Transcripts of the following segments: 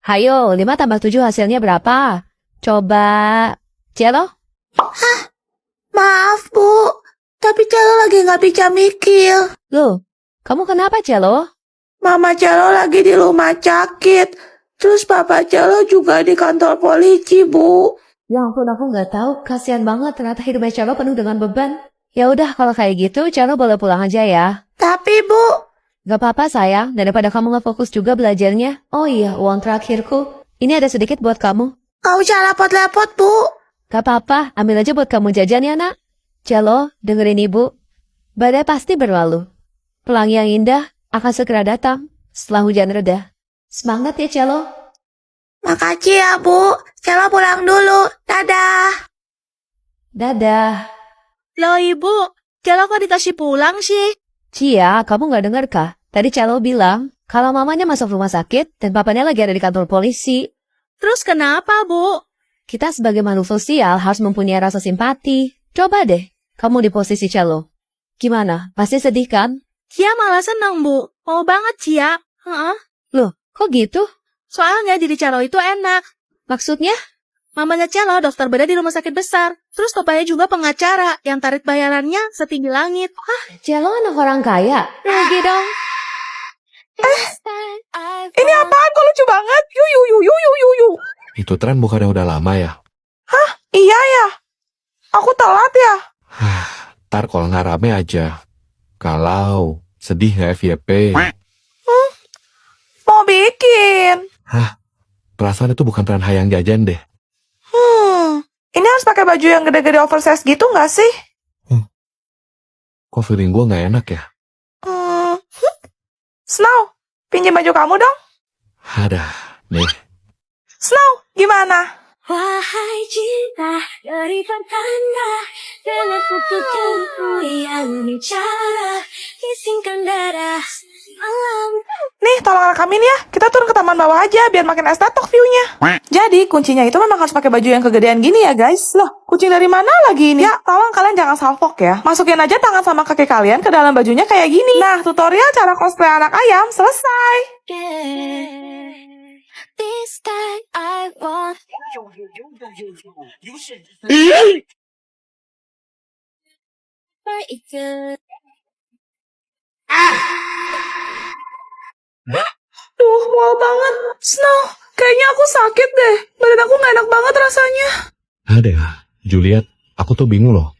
Hayo, 5 tambah 7 hasilnya berapa? Coba, Celo? Maaf, Bu. Tapi Celo lagi nggak bisa mikir. Loh, kamu kenapa, Celo? Mama Celo lagi di rumah sakit. Terus Papa Celo juga di kantor polisi, Bu. Ya ampun, aku nggak tahu. Kasihan banget, ternyata hidupnya Celo penuh dengan beban. Ya udah, kalau kayak gitu, Celo boleh pulang aja ya. Tapi, Bu, Gak apa-apa, sayang. Daripada kamu nggak fokus juga belajarnya. Oh iya, uang terakhirku. Ini ada sedikit buat kamu. nggak usah repot-repot, Bu. Gak apa-apa, ambil aja buat kamu jajan ya, nak. Celo, dengerin ibu. Badai pasti berlalu. Pelangi yang indah akan segera datang setelah hujan reda. Semangat ya, Celo. Makasih ya, Bu. Celo pulang dulu. Dadah. Dadah. Loh Ibu, Celo kok dikasih pulang sih? Cia, kamu gak dengar kah? Tadi Celo bilang kalau mamanya masuk rumah sakit dan papanya lagi ada di kantor polisi. Terus kenapa, Bu? Kita sebagai makhluk sosial harus mempunyai rasa simpati. Coba deh, kamu di posisi Celo. Gimana? Pasti sedih kan? Cia malah senang, Bu. Mau banget, Cia. Heeh. Loh, kok gitu? Soalnya jadi Celo itu enak. Maksudnya? Mamanya Celo dokter bedah di rumah sakit besar. Terus papanya juga pengacara yang tarif bayarannya setinggi langit. Celo anak orang kaya. Rugi dong. Ini apaan kok lucu banget? Yu. Itu tren bukannya udah lama ya? Iya ya. Aku telat ya. Ntar kalau nggak rame aja. Kalau sedih nggak FYP? Mau bikin. Perasaan itu bukan tren hayang jajan deh. Ini harus pakai baju yang gede-gede oversize gitu nggak sih? Kok feeling gue nggak enak ya? Snow, pinjam baju kamu dong. Ada, nih. Snow, gimana? Wahai cinta, berikan tanda dengan tubuhku yang bicara, kisingkan darah malam. Nih, tolong rekamin ya. Kita turun ke taman bawah aja biar makin estetik view-nya. Jadi, kuncinya itu memang harus pakai baju yang kegedean gini ya, guys. Loh, kucing dari mana lagi ini? Ya, tolong kalian jangan salfok ya. Masukin aja tangan sama kaki kalian ke dalam bajunya kayak gini. Nah, tutorial cara cosplay anak ayam selesai. This time I want. Duh, mual banget. Snow, kayaknya aku sakit deh. Badan aku nggak enak banget rasanya. Ada, Juliet, aku tuh bingung loh.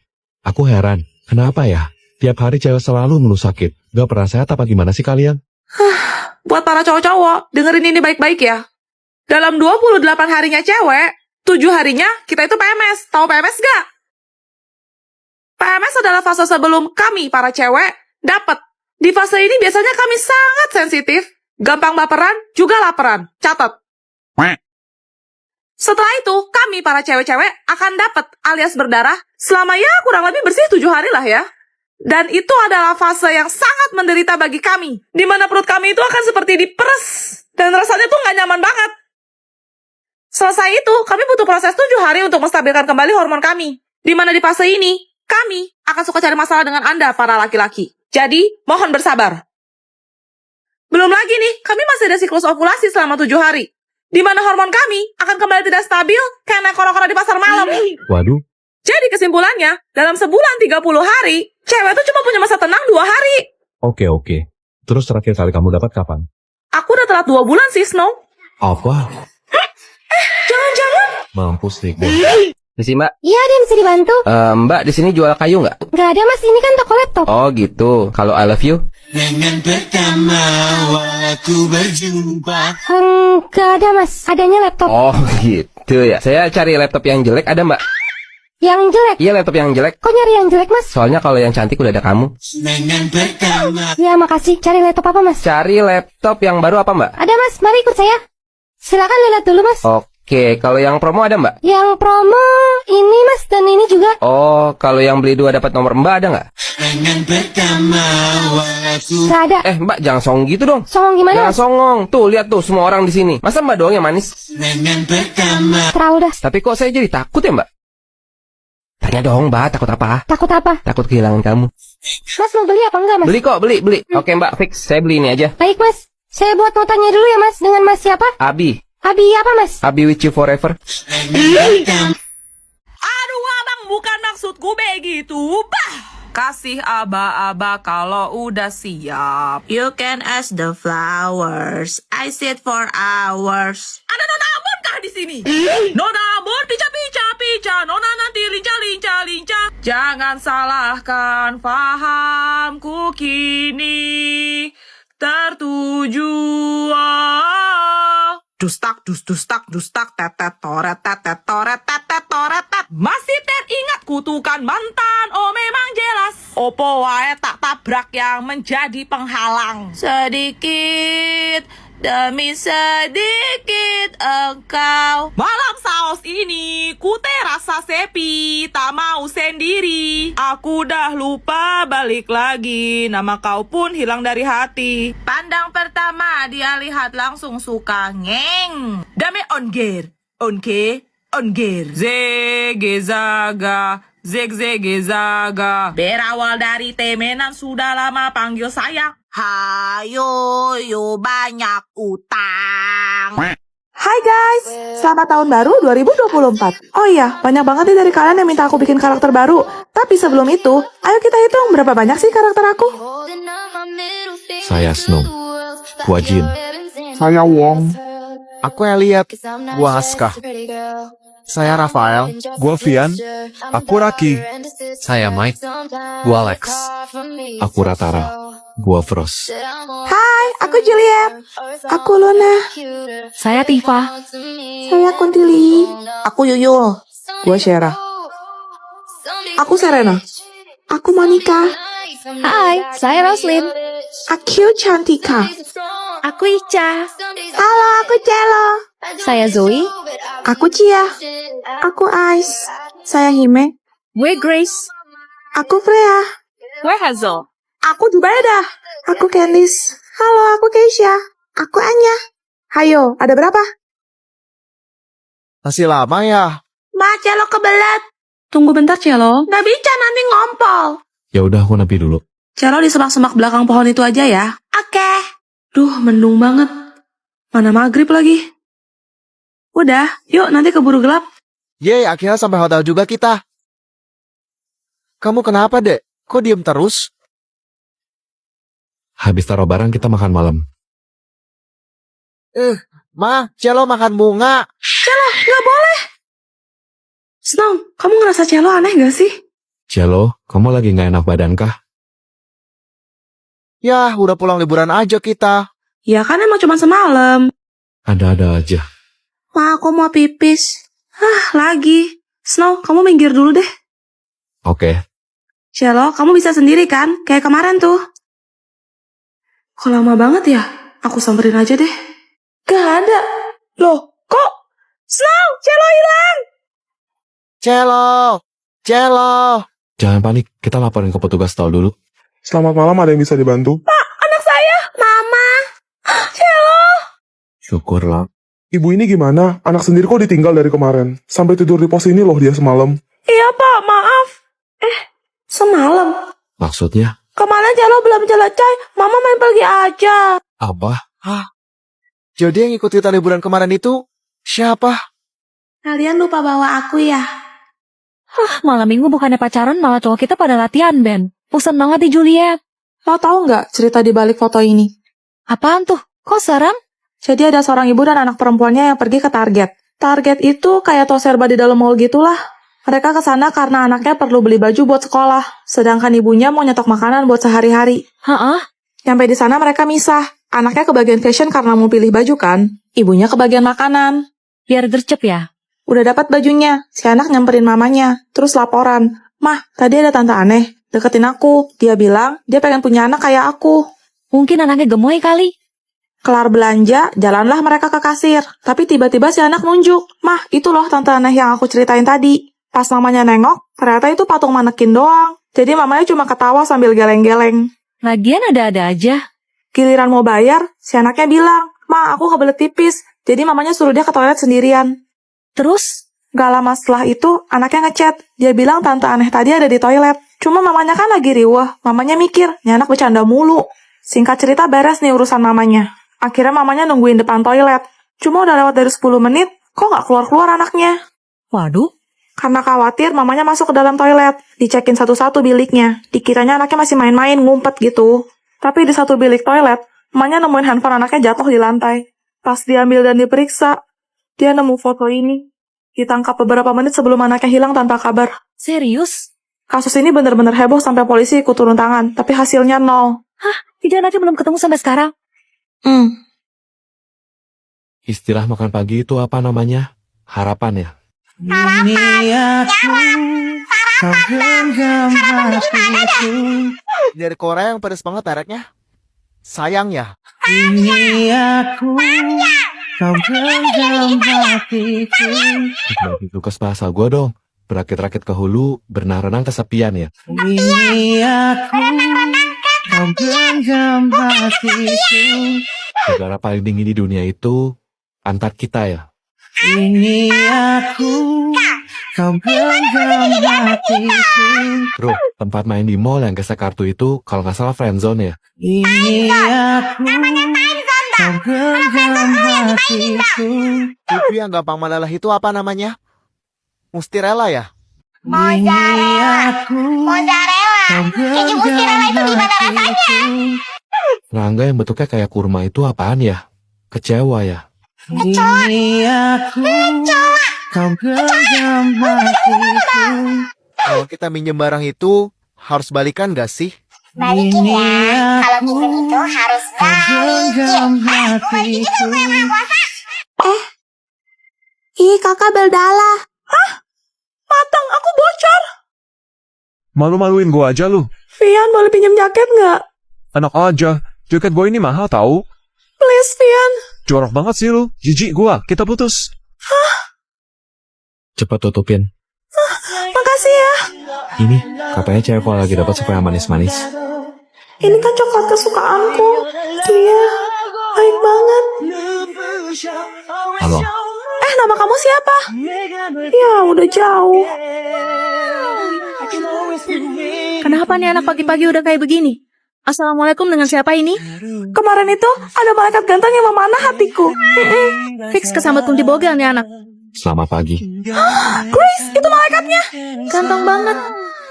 Aku heran, kenapa ya? Tiap hari cewek selalu ngeluh sakit. Gak pernah sehat apa gimana sih kalian? Buat para cowok-cowok, dengerin ini baik-baik ya. Dalam 28 harinya cewek, 7 harinya kita itu PMS. Tahu PMS gak? PMS adalah fase sebelum kami, para cewek, dapat. Di fase ini biasanya kami sangat sensitif, gampang baperan, juga laparan. Catat. Setelah itu, kami, para cewek-cewek, akan dapat alias berdarah selama ya kurang lebih bersih 7 hari lah ya. Dan itu adalah fase yang sangat menderita bagi kami. Di mana perut kami itu akan seperti diperes. Dan rasanya tuh nggak nyaman banget. Selesai itu, kami butuh proses 7 hari untuk menstabilkan kembali hormon kami. Di mana di fase ini, kami akan suka cari masalah dengan Anda, para laki-laki. Jadi, mohon bersabar. Belum lagi nih, kami masih ada siklus ovulasi selama 7 hari. Di mana hormon kami akan kembali tidak stabil karena koro-koro di pasar malam. Waduh, Jadi kesimpulannya, dalam sebulan 30 hari, cewek tuh cuma punya masa tenang 2 hari. oke. Terus terakhir kali kamu dapat kapan? Aku udah telat 2 bulan sih, Snow. Apa? Jangan-jangan. Mampus nih gue. Misi Mbak, Iya, ada yang bisa dibantu? Mbak di sini jual kayu nggak? Nggak ada mas, ini kan toko laptop. Oh gitu. Kalau I love you? Nggak ada mas, adanya laptop. Oh gitu ya. Saya cari laptop yang jelek ada Mbak? Yang jelek? Iya laptop yang jelek. Kok nyari yang jelek mas? Soalnya kalau yang cantik udah ada kamu. Ya makasih, cari laptop apa mas? Cari laptop yang baru apa Mbak? Ada mas, mari ikut saya. Silakan lihat dulu mas. Oke, kalau yang promo ada Mbak? Yang promo ini mas, dan ini juga. Oh, kalau yang beli 2 dapat nomor Mbak ada nggak? Nggak ada. Mbak jangan songong gitu dong. Songong gimana Jangan mas? songong. Tuh lihat tuh semua orang di sini. Masa Mbak doang yang manis? Terlalu dah. Tapi kok saya jadi takut ya Mbak? Tanya dong Mbak, takut apa? Takut apa? Takut kehilangan kamu. Mas mau beli apa enggak mas? Beli kok, beli. Oke Mbak, fix. Saya beli ini aja. Baik mas, saya buat notanya dulu ya mas. Dengan mas siapa? Abi. Abi apa mas? I'll be with you forever. Aduh abang, bukan maksudku begitu. Bah! Kasih aba-aba kalau udah siap. You can ask the flowers. I sit for hours. Ada Nona Ambon kah di sini? Nona Ambon, pica. Nona nanti lincah. Jangan salahkan fahamku kini tertuju. Dustak, tetet, toret, Masih teringat kutukan mantan, oh memang jelas. Opo wae tak tabrak yang menjadi penghalang. Sedikit demi sedikit engkau. Malam saus ini ku terasa sepi, tak mau sendiri. Aku dah lupa balik lagi, nama kau pun hilang dari hati. Pandang pertama dia lihat langsung suka ngeng. Dame onger. Zege zaga. Berawal dari temenan sudah lama panggil sayang. Hayo, yo banyak utang. Hai guys, selamat tahun baru 2024. Oh iya, banyak banget nih dari kalian yang minta aku bikin karakter baru. Tapi sebelum itu, ayo kita hitung berapa banyak sih karakter aku. Saya Snow. Gua Jin. Saya Wong. Aku Elliot. Gua Aska. Saya Rafael. Gua Vian. Aku Raki. Saya Mike. Gua Alex. Aku Ratara. Gua Frost. Hai, aku Juliet. Aku Luna. Saya Tifa. Saya Kuntili. Aku Yuyul. Gua Shera. Aku Serena. Aku Monica. Hai, saya Roslyn. Aku Cantika. Aku Ica. Halo, aku Celo. Saya Zoe. Aku Cia. Aku Ice. Saya Hime. Gue Grace. Aku Freya. Gue Hazel. Aku Jubaida. Aku Candice. Halo, aku Keisha. Aku Anya. Hayo, ada berapa? Masih lama ya? Ma, Celo kebelet. Tunggu bentar, Celo. Nggak bisa, nanti ngompol. Ya udah aku nepi dulu. Celo di semak-semak belakang pohon itu aja ya. Oke. Duh, mendung banget. Mana maghrib lagi. Udah, yuk nanti keburu gelap. Yeay, akhirnya sampai hotel juga kita. Kamu kenapa, Dek? Kok diem terus? Habis taruh barang kita makan malam. Ma, Celo makan bunga. Nggak boleh. Snow, kamu ngerasa Celo aneh gak sih? Cello, kamu lagi nggak enak badan kah? Yah, udah pulang liburan aja kita. Ya kan emang cuma semalam. Ada-ada aja. Ma, aku mau pipis. Lagi. Snow, kamu minggir dulu deh. Oke. Celo, kamu bisa sendiri kan? Kayak kemarin tuh. Kok lama banget ya? Aku samperin aja deh. Gak ada. Loh, kok? Snow, Celo hilang. Celo. Jangan panik, kita laporin ke petugas tol dulu. Selamat malam, ada yang bisa dibantu? Anak saya, Mama. Celo. Syukurlah. Ibu ini gimana? Anak sendiri kok ditinggal dari kemarin? Sampai tidur di pos ini loh dia semalam. Iya, Pak, maaf. Semalam. Maksudnya? Kemarin Celo belum selesai. Mama main pergi aja. Apa? Jadi yang ikut kita liburan kemarin itu siapa? Kalian lupa bawa aku ya? Malam minggu bukannya pacaran, malah cowok kita pada latihan, Ben. Bosan banget di Juliet. Lo tahu nggak cerita di balik foto ini? Apaan tuh? Kok serem? Jadi ada seorang ibu dan anak perempuannya yang pergi ke Target. Target itu kayak toko serba di dalam mall gitulah. Mereka ke sana karena anaknya perlu beli baju buat sekolah, sedangkan ibunya mau nyetok makanan buat sehari-hari. Sampai di sana mereka misah. Anaknya ke bagian fashion karena mau pilih baju kan, ibunya ke bagian makanan. Biar gercep ya? Udah dapat bajunya, si anak nyamperin mamanya, terus laporan. Mah, tadi ada tante aneh, deketin aku. Dia bilang dia pengen punya anak kayak aku. Mungkin anaknya gemoy kali. Kelar belanja, jalanlah mereka ke kasir. Tapi tiba-tiba si anak nunjuk. Mah, itu loh tante aneh yang aku ceritain tadi. Pas mamanya nengok, ternyata itu patung manekin doang. Jadi mamanya cuma ketawa sambil geleng-geleng. Lagian ada-ada aja. Giliran mau bayar, si anaknya bilang, Ma, aku kebelet pipis. Jadi mamanya suruh dia ke toilet sendirian. Terus? Gak lama setelah itu, anaknya ngechat. Dia bilang tante aneh tadi ada di toilet. Cuma mamanya kan lagi riweh. Mamanya mikir, ini anak bercanda mulu. Singkat cerita beres nih urusan mamanya. Akhirnya mamanya nungguin depan toilet. Cuma udah lewat dari 10 menit, kok nggak keluar-keluar anaknya? Waduh, Karena khawatir mamanya masuk ke dalam toilet, dicekin satu-satu biliknya. Dikiranya anaknya masih main-main, ngumpet gitu. Tapi di satu bilik toilet, mamanya nemuin handphone anaknya jatuh di lantai. Pas diambil dan diperiksa, dia nemu foto ini. Ditangkap beberapa menit sebelum anaknya hilang tanpa kabar. serius? Kasus ini benar-benar heboh sampai polisi ikut turun tangan, tapi hasilnya nol. Jadi anaknya belum ketemu sampai sekarang? Istilah makan pagi itu apa namanya? Harapan ya? Dari Korea yang pedes banget mereknya. Sayang ya. Bagi tugas bahasa gua dong. Berakit-rakit ke hulu, berenang-renang kesepian ya. Negara paling dingin di dunia itu Antarktika ya. Bro, tempat main di mall yang gesek kartu itu kalau nggak salah friendzone ya. Itu yang gampang melelah itu apa namanya? Mustirela ya? Keju mustirela itu gimana rasanya? Rangga yang bentuknya kayak kurma itu apaan ya? Kecewa ya. Kalau kita minjem barang itu, harus balikan gak sih? Balikin ya. Kalau pinjam itu harus balikin. Ih, kakak Beldala. Hah? Matang, aku bocor. Malu-maluin gue aja lu. Vian, boleh pinjam jaket nggak? Enak aja. Jaket gue ini mahal tahu. Please, Vian. Jorok banget sih lu. Jijik gua. Kita putus. Cepat tutupin. Makasih ya. Ini katanya cewek kalau lagi dapat suka yang manis-manis. Ini kan coklat kesukaanku. Iya, baik banget. Halo. Nama kamu siapa? Ya, udah jauh. Kenapa nih anak pagi-pagi udah kayak begini? Assalamualaikum, dengan siapa ini? Kemarin itu ada malaikat ganteng yang memanah hatiku. Fix kesambet kunti bogel nih anak. Selamat pagi. Grace, itu malaikatnya. Ganteng banget.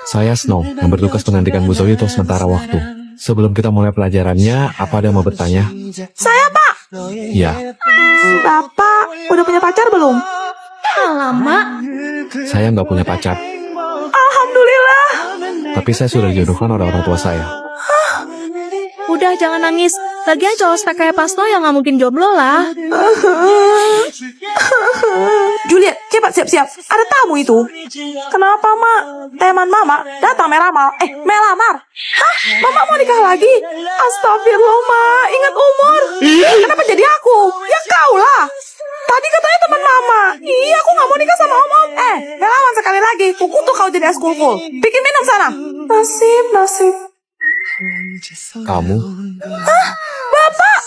Saya Snow yang bertugas menggantikan Bu Zoe untuk sementara waktu. Sebelum kita mulai pelajarannya, apa ada yang mau bertanya? Saya, Pak. Ya, Bapak, udah punya pacar belum? Alamak, saya nggak punya pacar, Alhamdulillah. tapi saya sudah dijodohkan oleh orang tua saya. udah jangan nangis. Lagian cowok spek kayak Pak Snow yang gak mungkin jomblo lah. Juliet, cepat siap-siap. Ada tamu itu. Kenapa, Mak? Teman Mama datang melamar. Hah? Mama mau nikah lagi? Astagfirullah, Mak. Ingat umur. Kenapa jadi aku? Ya kau lah. Tadi katanya teman Mama. Iya, aku gak mau nikah sama Om. Melawan sekali lagi. Kukutuk kau jadi eskul-kul. Bikin minum sana. Nasib. Kamu? Bapak!